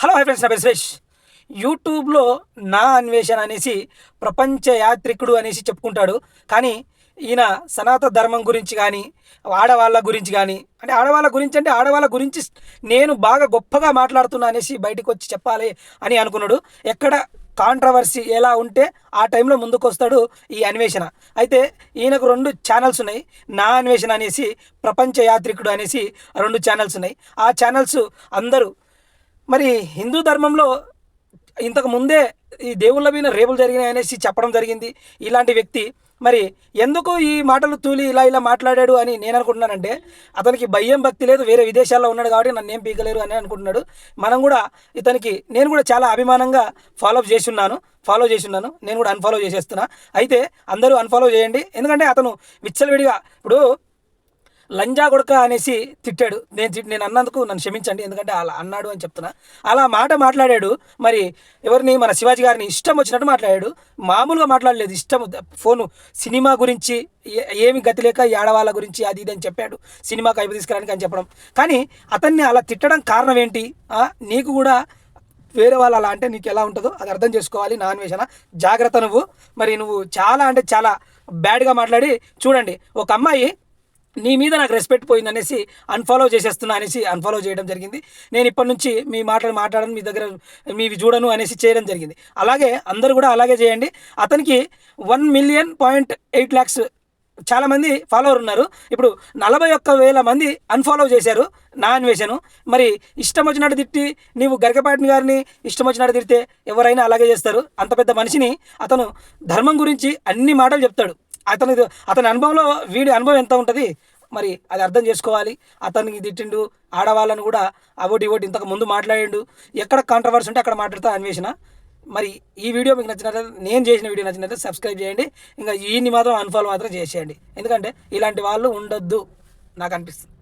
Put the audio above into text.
Hello hi friends, నా పేరు సురేష్. యూట్యూబ్లో నా అన్వేషణ అనేసి ప్రపంచ యాత్రికుడు అనేసి చెప్పుకుంటాడు. కానీ ఈయన సనాతన ధర్మం గురించి కానీ, ఆడవాళ్ళ గురించి కానీ, అంటే ఆడవాళ్ళ గురించి నేను బాగా గొప్పగా మాట్లాడుతున్నా అనేసి బయటకు వచ్చి చెప్పాలి అని అనుకున్నాడు. ఎక్కడ కాంట్రవర్సీ ఎలా ఉంటే ఆ టైంలో ముందుకు వస్తాడు ఈ అన్వేషణ. అయితే ఈయనకు 2 ఛానల్స్ ఉన్నాయి. నా అన్వేషణ అనేసి, ప్రపంచ యాత్రికుడు అనేసి 2 ఛానల్స్ ఉన్నాయి. ఆ ఛానల్స్ అందరూ మరి హిందూ ధర్మంలో ఇంతకు ముందే ఈ దేవుళ్ళ మీద రేపులు జరిగినాయి అనేసి చెప్పడం జరిగింది. ఇలాంటి వ్యక్తి మరి ఎందుకు ఈ మాటలు తూలి ఇలా మాట్లాడాడు అని నేను అనుకుంటున్నానంటే, అతనికి భయం భక్తి లేదు, వేరే విదేశాల్లో ఉన్నాడు కాబట్టి నన్ను ఏం పీకలేరు అని అనుకుంటున్నాడు. మనం కూడా నేను కూడా చాలా అభిమానంగా ఫాలో చేసి ఉన్నాను. నేను కూడా అన్ఫాలో చేసేస్తున్నా. అయితే అందరూ అన్ఫాలో చేయండి. ఎందుకంటే అతను విచ్చలవిడిగా ఇప్పుడు లంజా కొడక అనేసి తిట్టాడు. నేను అన్నందుకు నన్ను క్షమించండి, ఎందుకంటే అలా అన్నాడు అని చెప్తున్నా. అలా మాట్లాడాడు. మరి ఎవరిని, మన శివాజీ గారిని ఇష్టం వచ్చినట్టు మాట్లాడాడు. మామూలుగా మాట్లాడలేదు, ఇష్టం ఫోను సినిమా గురించి ఏమి గతి లేక ఈ ఆడవాళ్ళ గురించి అది ఇది అని చెప్పాడు. సినిమాకి అయిపు తీసుకురానికి అని చెప్పడం. కానీ అతన్ని అలా తిట్టడం కారణం ఏంటి? నీకు కూడా వేరే వాళ్ళు అలా అంటే నీకు ఎలా ఉంటుందో అది అర్థం చేసుకోవాలి. నా అన్వేషణ జాగ్రత్త. నువ్వు చాలా అంటే చాలా బ్యాడ్గా మాట్లాడి చూడండి. ఒక అమ్మాయి నీ మీద నాకు రెస్పెక్ట్ పోయిందనేసి అన్ఫాలో చేసేస్తున్నా అనేసి అన్ఫాలో చేయడం జరిగింది. నేను ఇప్పటి నుంచి మీ మాట్లాడను, మీ దగ్గర మీవి చూడను అనేసి చేయడం జరిగింది. అలాగే అందరూ కూడా అలాగే చేయండి. అతనికి 1,800,000 చాలామంది ఫాలోవర్ ఉన్నారు. ఇప్పుడు 41,000 మంది అన్ఫాలో చేశారు నా అన్వేషణ. మరి ఇష్టం వచ్చినట్టు తిట్టి, నీవు గరికపాటిని గారిని ఇష్టం వచ్చినట్టు తిడితే ఎవరైనా అలాగే చేస్తారు. అంత పెద్ద మనిషిని అతను ధర్మం గురించి అన్ని మాటలు చెప్తాడు. అతని అనుభవంలో వీడి అనుభవం ఎంత ఉంటుంది మరి అది అర్థం చేసుకోవాలి. అతనికి తిట్టిండు, ఆడవాళ్ళని కూడా అవోటి ఇంతకు ముందు మాట్లాడిండు. ఎక్కడ కాంట్రవర్సీ ఉంటే అక్కడ మాట్లాడతా అన్వేషణ. మరి ఈ వీడియో మీకు నచ్చినట్లయితే, నేను చేసిన వీడియో నచ్చినట్లయితే సబ్స్క్రైబ్ చేయండి. ఇంకా ఈయన్ని మాత్రం అన్ఫాలో మాత్రం చేసేయండి. ఎందుకంటే ఇలాంటి వాళ్ళు ఉండొద్దు నాకు అనిపిస్తుంది.